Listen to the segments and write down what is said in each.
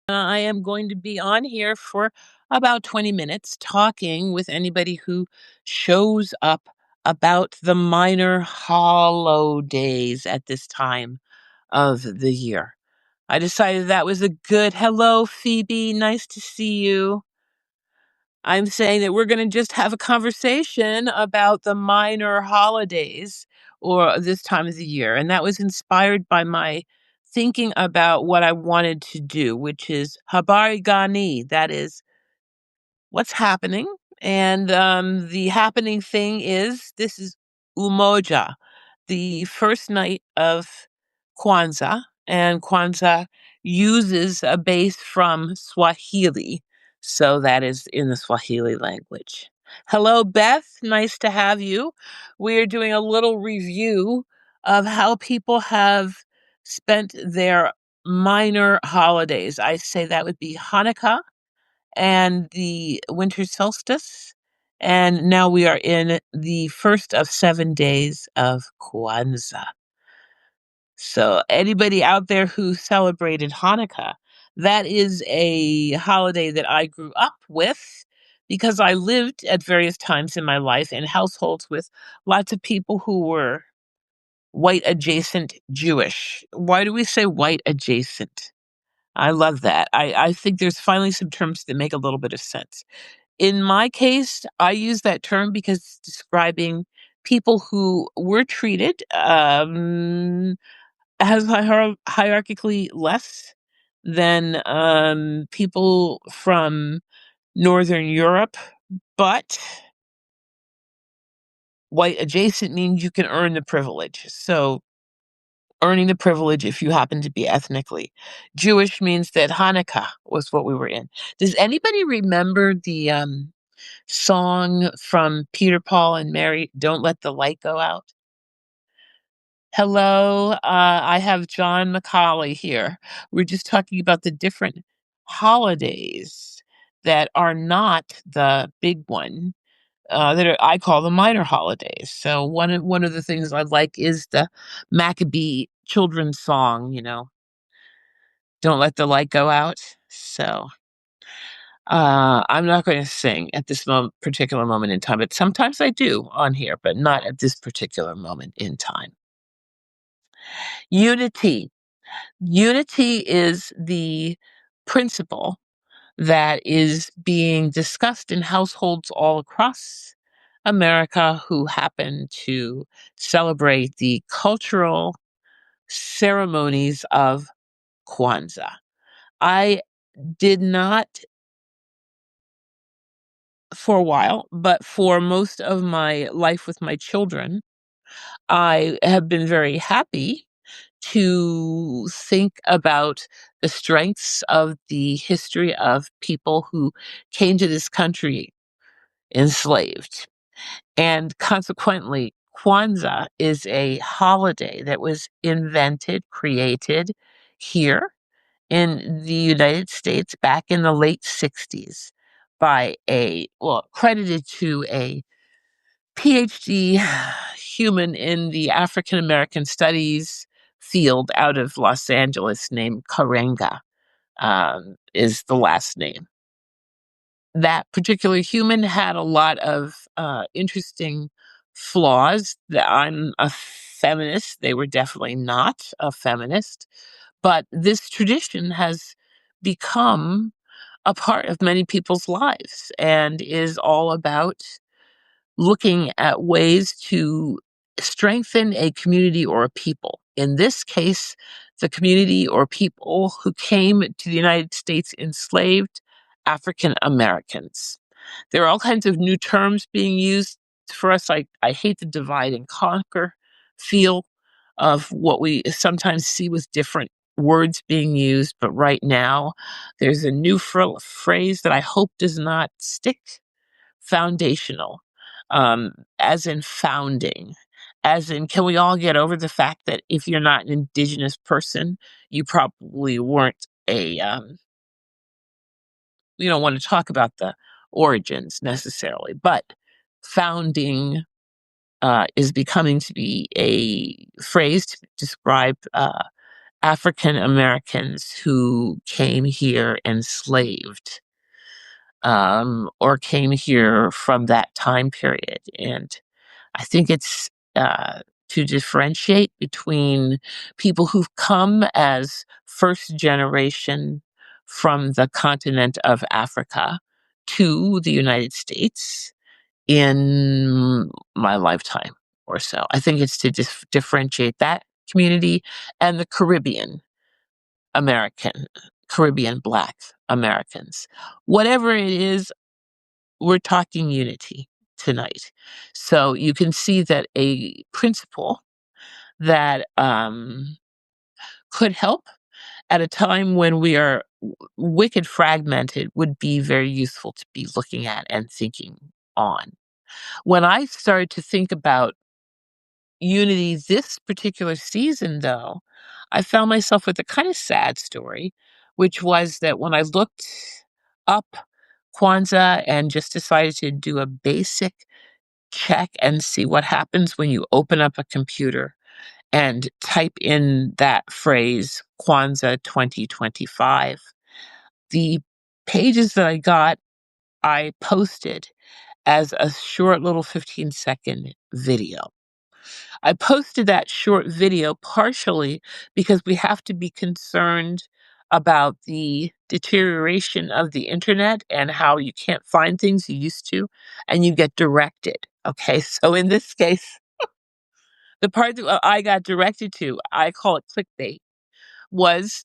I am going to be on here for about 20 minutes talking with anybody who shows up about the minor holidays at this time of the year. I decided that was a good hello, Phoebe. Nice to see you. I'm saying that we're going to just have a conversation about the minor holidays or this time of the year. And that was inspired by my thinking about what I wanted to do, which is Habari Gani. That is what's happening. And the happening thing is this is Umoja, the first night of Kwanzaa, and Kwanzaa uses a base from Swahili. So that is in the Swahili language. Hello, Beth. Nice to have you. We are doing a little review of how people have spent their minor holidays. I say that would be Hanukkah and the winter solstice. And now we are in the first of 7 days of Kwanzaa. So, anybody out there who celebrated Hanukkah, that is a holiday that I grew up with because I lived at various times in my life in households with lots of people who were white adjacent Jewish. Why do we say white adjacent? I love that. I think there's finally some terms that make a little bit of sense. In my case, I use that term because it's describing people who were treated as hierarchically less than people from Northern Europe, but white adjacent means you can earn the privilege. So, earning the privilege if you happen to be ethnically Jewish means that Hanukkah was what we were in. Does anybody remember the song from Peter, Paul, and Mary, Don't Let the Light Go Out? Hello, I have John McCauley here. We're just talking about the different holidays that are not the big one, I call the minor holidays. So one of the things I like is the Maccabee children's song, Don't Let the Light Go Out. So I'm not going to sing at this particular moment in time, but sometimes I do on here, but not at this particular moment in time. Unity. Unity is the principle that is being discussed in households all across America who happen to celebrate the cultural ceremonies of Kwanzaa. I did not for a while, but for most of my life with my children, I have been very happy to think about the strengths of the history of people who came to this country enslaved. And consequently, Kwanzaa is a holiday that was invented, created here in the United States back in the late 60s by credited to a PhD human in the African American studies field out of Los Angeles named Karenga, is the last name. That particular human had a lot of interesting flaws. That I'm a feminist. They were definitely not a feminist. But this tradition has become a part of many people's lives and is all about looking at ways to strengthen a community or a people. In this case, the community or people who came to the United States enslaved African Americans. There are all kinds of new terms being used for us. I hate the divide and conquer feel of what we sometimes see with different words being used, but right now there's a new phrase that I hope does not stick, foundational, as in founding, as in, can we all get over the fact that if you're not an indigenous person, you probably weren't we don't want to talk about the origins necessarily, but founding is becoming to be a phrase to describe African Americans who came here enslaved, or came here from that time period. And I think it's to differentiate between people who've come as first generation from the continent of Africa to the United States in my lifetime or so. I think it's to differentiate that community and the American, Caribbean Black Americans. Whatever it is, we're talking unity tonight. So you can see that a principle that could help at a time when we are wicked fragmented would be very useful to be looking at and thinking on. When I started to think about unity this particular season, though, I found myself with a kind of sad story, which was that when I looked up Kwanzaa and just decided to do a basic check and see what happens when you open up a computer and type in that phrase, Kwanzaa 2025, the pages that I posted as a short little 15-second video. I posted that short video partially because we have to be concerned about the deterioration of the internet and how you can't find things you used to and you get directed. Okay, so in this case, the part that I got directed to, I call it clickbait, was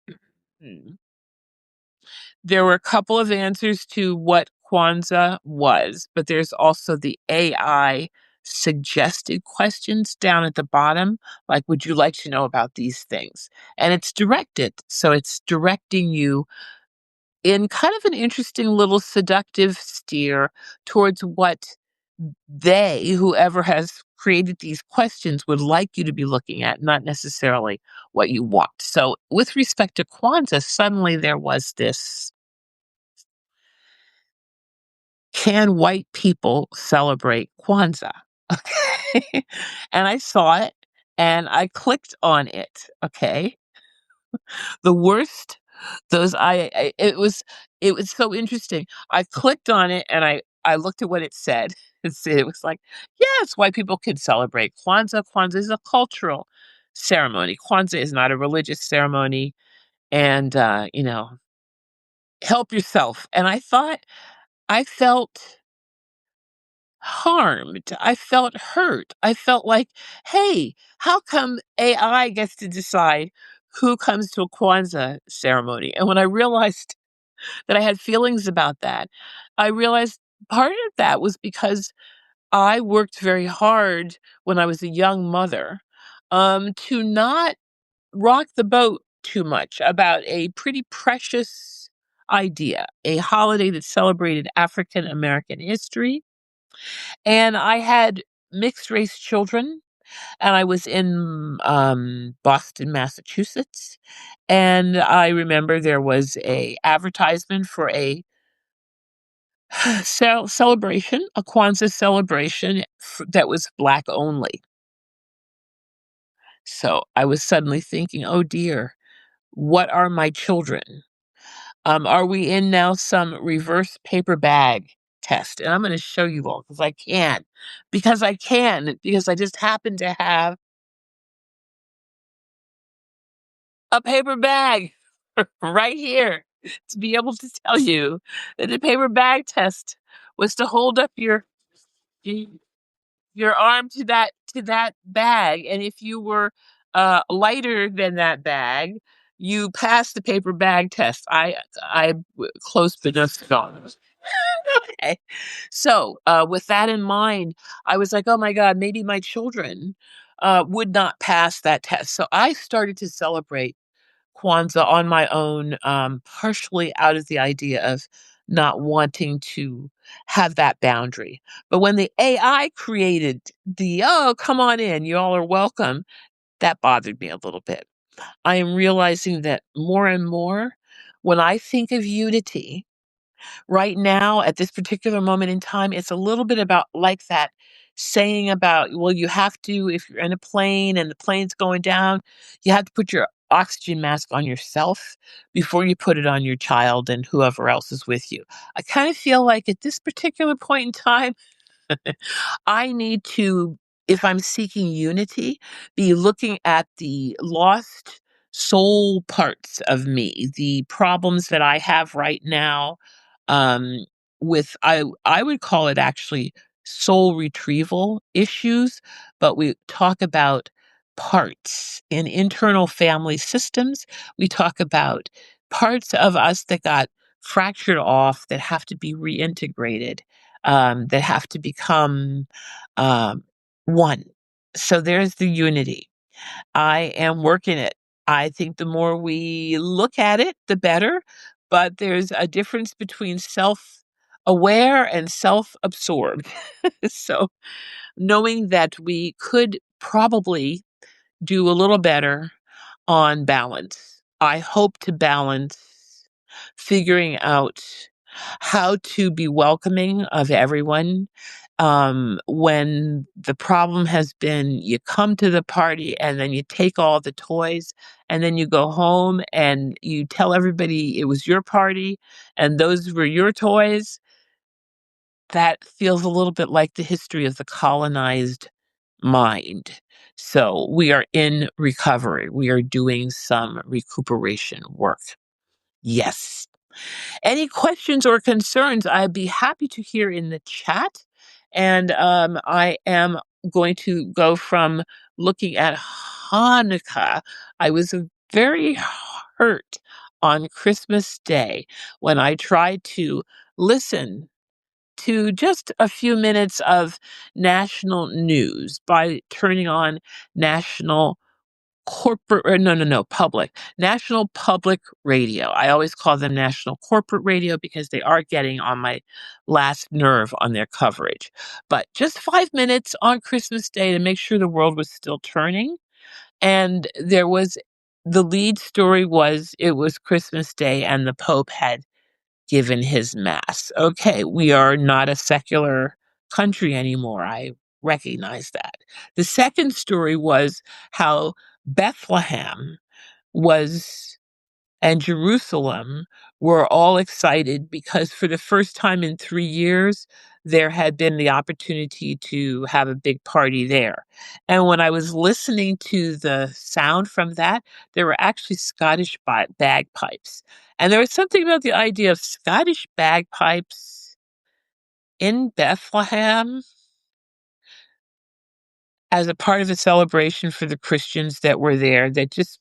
there were a couple of answers to what Kwanzaa was, but there's also the AI suggested questions down at the bottom, like, would you like to know about these things? And it's directed. So it's directing you in kind of an interesting little seductive steer towards what whoever has created these questions, would like you to be looking at, not necessarily what you want. So with respect to Kwanzaa, suddenly there was this, can white people celebrate Kwanzaa? Okay. And I saw it and I clicked on it. Okay. The worst, those it was so interesting. I clicked on it and I looked at what it said. It was like, yes, white people can celebrate Kwanzaa. Kwanzaa is a cultural ceremony. Kwanzaa is not a religious ceremony. And help yourself. And I felt harmed. I felt hurt. I felt like, hey, how come AI gets to decide who comes to a Kwanzaa ceremony? And when I realized that I had feelings about that, I realized part of that was because I worked very hard when I was a young mother to not rock the boat too much about a pretty precious idea, a holiday that celebrated African American history. And I had mixed race children, and I was in Boston, Massachusetts. And I remember there was a advertisement for a celebration, a Kwanzaa celebration that was Black only. So I was suddenly thinking, oh dear, what are my children? Are we in now some reverse paper bag test? And I'm going to show you all because I just happen to have a paper bag right here to be able to tell you that the paper bag test was to hold up y- your arm to that bag, and if you were lighter than that bag, you passed the paper bag test. Close but no cigar. Okay. So, with that in mind, I was like, "Oh my god, maybe my children, would not pass that test." So I started to celebrate Kwanzaa on my own, partially out of the idea of not wanting to have that boundary. But when the AI created "Oh, come on in, you all are welcome," that bothered me a little bit. I am realizing that more and more, when I think of unity right now at this particular moment in time, it's a little bit about like that saying about, well, you have to, if you're in a plane and the plane's going down, you have to put your oxygen mask on yourself before you put it on your child and whoever else is with you. I kind of feel like at this particular point in time, I need to, if I'm seeking unity, be looking at the lost soul parts of me, the problems that I have right now, um, with I would call it actually soul retrieval issues, but we talk about parts in internal family systems. We talk about parts of us that got fractured off that have to be reintegrated, that have to become um, one. So there's the unity. I am working it. I think the more we look at it, the better. But there's a difference between self aware and self absorbed. So knowing that we could probably do a little better on balance. I hope to balance figuring out how to be welcoming of everyone. When the problem has been you come to the party and then you take all the toys and then you go home and you tell everybody it was your party and those were your toys, that feels a little bit like the history of the colonized mind. So we are in recovery. We are doing some recuperation work. Yes. Any questions or concerns, I'd be happy to hear in the chat. And I am going to go from looking at Hanukkah. I was very hurt on Christmas Day when I tried to listen to just a few minutes of national news by turning on national corporate or no, public. National Public Radio. I always call them National Corporate Radio because they are getting on my last nerve on their coverage. But just 5 minutes on Christmas Day to make sure the world was still turning. And there was the lead story was it was Christmas Day and the Pope had given his mass. Okay, we are not a secular country anymore. I recognize that. The second story was how Bethlehem was and Jerusalem were all excited because for the first time in 3 years, there had been the opportunity to have a big party there. And when I was listening to the sound from that, there were actually Scottish bagpipes. And there was something about the idea of Scottish bagpipes in Bethlehem as a part of a celebration for the Christians that were there that just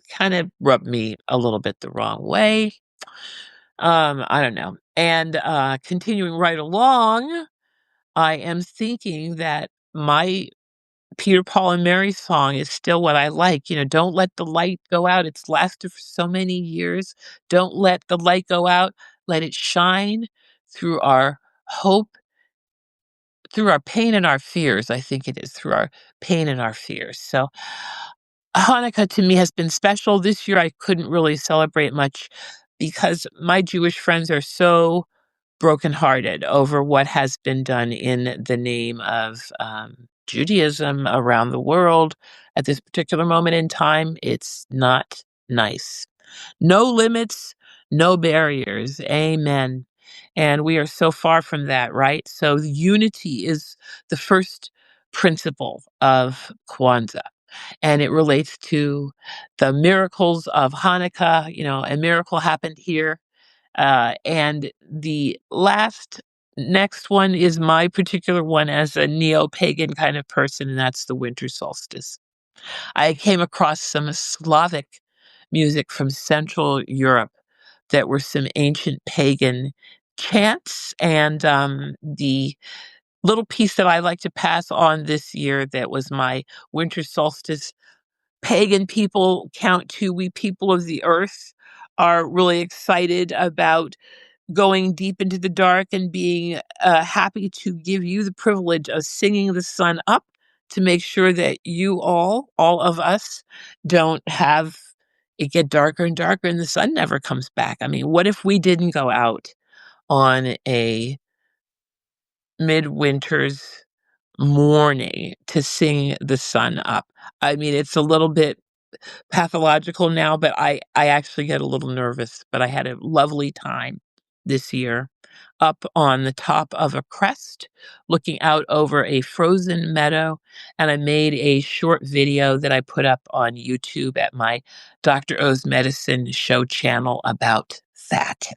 kind of rubbed me a little bit the wrong way. I don't know. And continuing right along, I am thinking that my Peter, Paul, and Mary song is still what I like. You know, don't let the light go out. It's lasted for so many years. Don't let the light go out. Let it shine through our hope, through our pain and our fears. I think it is through our pain and our fears. So Hanukkah to me has been special. This year I couldn't really celebrate much because my Jewish friends are so brokenhearted over what has been done in the name of Judaism around the world at this particular moment in time. It's not nice. No limits, no barriers. Amen. And we are so far from that, right? So unity is the first principle of Kwanzaa, and it relates to the miracles of Hanukkah. You know, a miracle happened here. And the next one is my particular one as a neo pagan kind of person, and that's the winter solstice. I came across some Slavic music from Central Europe that were some ancient pagan chants, and the little piece that I like to pass on this year that was my winter solstice. Pagan people count to we people of the earth are really excited about going deep into the dark and being happy to give you the privilege of singing the sun up to make sure that you all of us, don't have it get darker and darker and the sun never comes back. I mean, what if we didn't go out on a midwinter's morning to sing the sun up? I mean, it's a little bit pathological now, but I actually get a little nervous. But I had a lovely time this year up on the top of a crest looking out over a frozen meadow, and I made a short video that I put up on YouTube at my Dr. O's Medicine Show channel about that.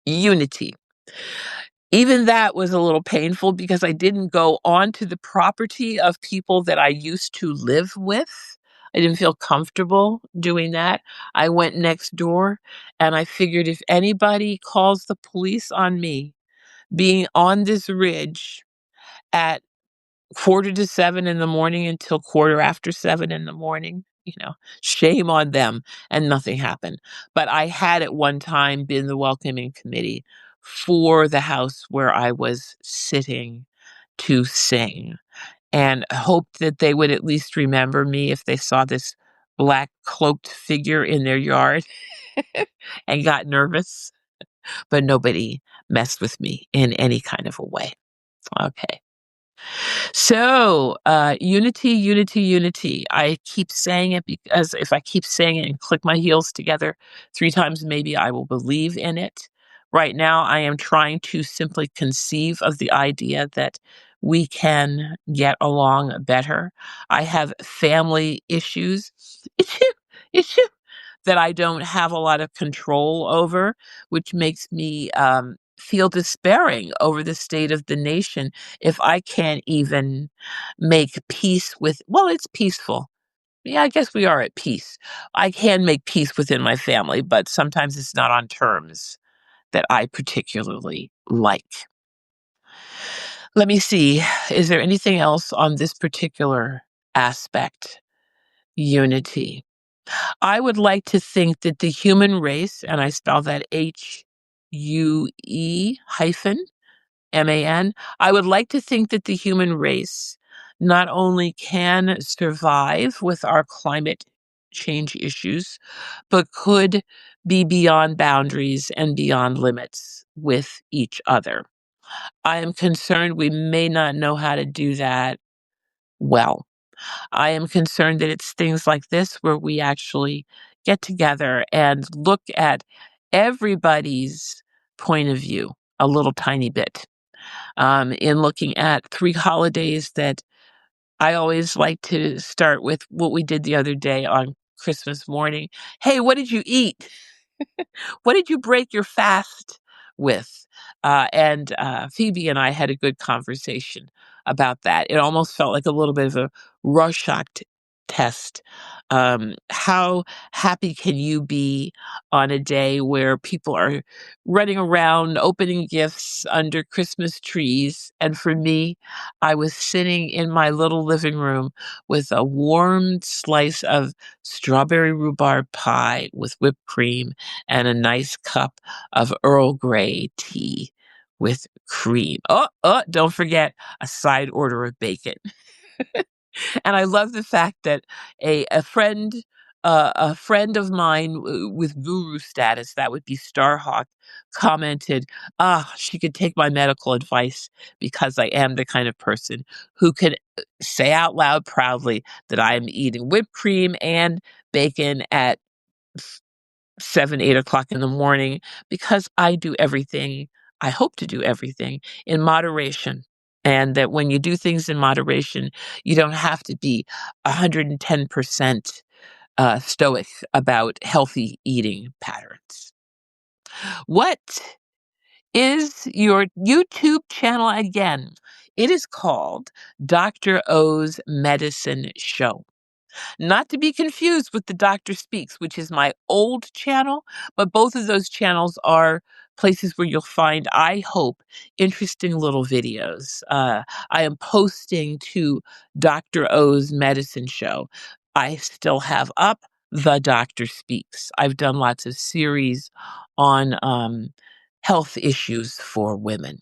Unity. Even that was a little painful because I didn't go onto the property of people that I used to live with. I didn't feel comfortable doing that. I went next door and I figured if anybody calls the police on me being on this ridge at 6:45 in the morning until 7:15 in the morning, shame on them, and nothing happened. But I had at one time been the welcoming committee for the house where I was sitting to sing, and hoped that they would at least remember me if they saw this black cloaked figure in their yard and got nervous, but nobody messed with me in any kind of a way. Okay. So, unity, unity, unity. I keep saying it because if I keep saying it and click my heels together 3 times, maybe I will believe in it. Right now, I am trying to simply conceive of the idea that we can get along better. I have family issues, issue, issue, that I don't have a lot of control over, which makes me feel despairing over the state of the nation if I can't even make peace with, well, it's peaceful. Yeah, I guess we are at peace. I can make peace within my family, but sometimes it's not on terms that I particularly like. Let me see. Is there anything else on this particular aspect? Unity. I would like to think that the human race, and I spell that HUE-MAN, I would like to think that the human race not only can survive with our climate change issues, but could be beyond boundaries and beyond limits with each other. I am concerned we may not know how to do that well. I am concerned that it's things like this where we actually get together and look at everybody's point of view a little tiny bit. In looking at 3 holidays that I always like to start with what we did the other day on Christmas morning. Hey, what did you eat? What did you break your fast with? And Phoebe and I had a good conversation about that. It almost felt like a little bit of a Rorschach test. How happy can you be on a day where people are running around opening gifts under Christmas trees? And for me, I was sitting in my little living room with a warm slice of strawberry rhubarb pie with whipped cream and a nice cup of Earl Grey tea with cream. Don't forget a side order of bacon. And I love the fact that a friend of mine with guru status, that would be Starhawk, commented, she could take my medical advice because I am the kind of person who can say out loud proudly that I am eating whipped cream and bacon at 7, 8 o'clock in the morning because I do everything, I hope to do everything in moderation. And that when you do things in moderation, you don't have to be 110% stoic about healthy eating patterns. What is your YouTube channel again? It is called Dr. O's Medicine Show. Not to be confused with the Doctor Speaks, which is my old channel, but both of those channels are places where you'll find, I hope, interesting little videos. I am posting to Dr. O's Medicine Show. I still have up The Doctor Speaks. I've done lots of series on health issues for women.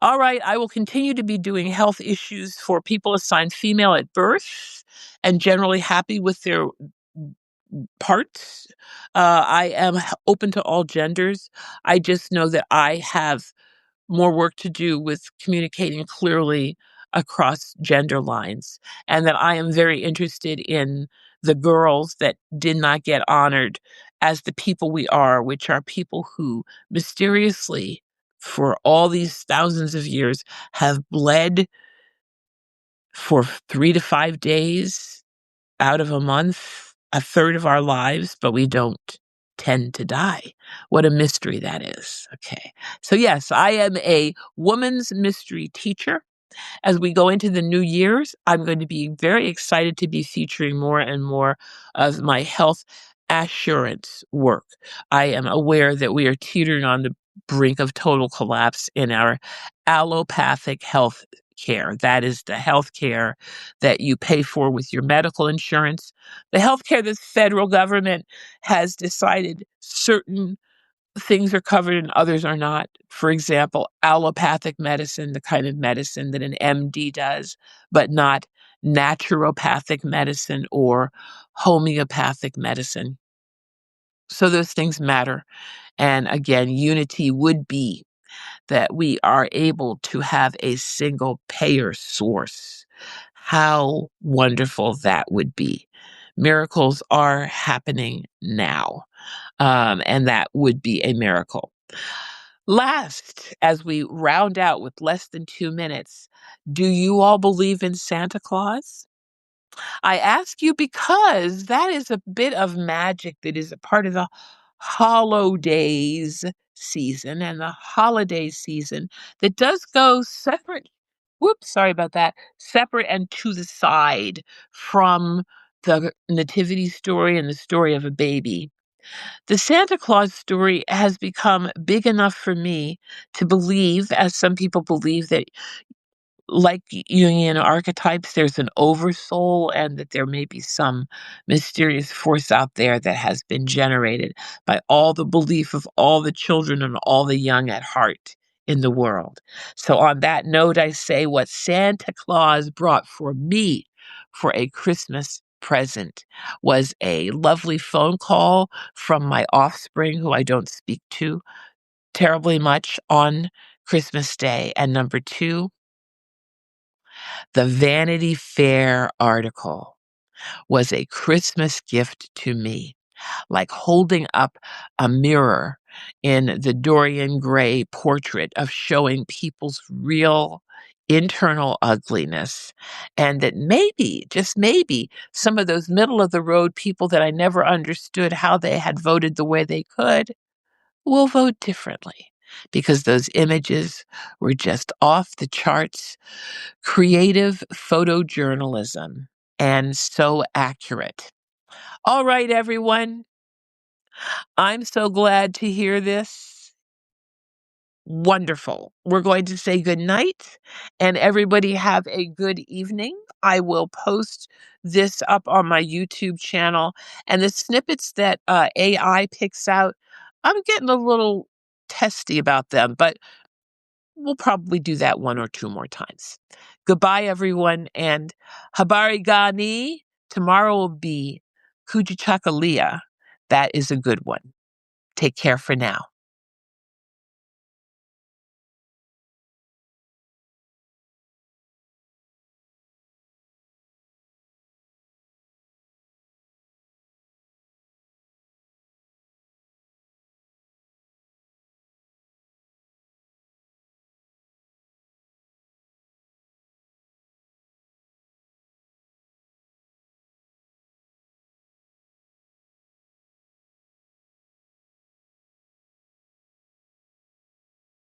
All right, I will continue to be doing health issues for people assigned female at birth and generally happy with their parts. I am open to all genders. I just know that I have more work to do with communicating clearly across gender lines, and that I am very interested in the girls that did not get honored as the people we are, which are people who mysteriously, for all these thousands of years, have bled for 3 to 5 days out of a month, a third of our lives, but we don't tend to die. What a mystery that is. Okay. So, yes, I am a woman's mystery teacher. As we go into the new years, I'm going to be very excited to be featuring more and more of my health assurance work. I am aware that we are teetering on the brink of total collapse in our allopathic health care. That is the health care that you pay for with your medical insurance. The health care the federal government has decided certain things are covered and others are not. For example, allopathic medicine, the kind of medicine that an MD does, but not naturopathic medicine or homeopathic medicine. So those things matter. And again, unity would be that we are able to have a single payer source. How wonderful that would be. Miracles are happening now, and that would be a miracle. Last, as we round out with less than 2 minutes, do you all believe in Santa Claus? I ask you because that is a bit of magic that is a part of the holidays season and the holiday season that does go separate. Whoops, sorry about that. Separate and to the side from the nativity story and the story of a baby. The Santa Claus story has become big enough for me to believe, as some people believe, that like Jungian archetypes, there's an oversoul and that there may be some mysterious force out there that has been generated by all the belief of all the children and all the young at heart in the world. So, on that note, I say what Santa Claus brought for me for a Christmas present was a lovely phone call from my offspring, who I don't speak to terribly much on Christmas Day. And number two, the Vanity Fair article was a Christmas gift to me, like holding up a mirror in the Dorian Gray portrait of showing people's real internal ugliness. And that maybe, just maybe, some of those middle of the road people that I never understood how they had voted the way they could will vote differently, because those images were just off the charts creative photojournalism and so accurate. All right, everyone. I'm so glad to hear this. Wonderful. We're going to say good night and everybody have a good evening. I will post this up on my YouTube channel, and the snippets that AI picks out, I'm getting a little testy about them, but we'll probably do that one or two more times. Goodbye, everyone, and Habari Gani. Tomorrow will be Kujichakalia. That is a good one. Take care for now.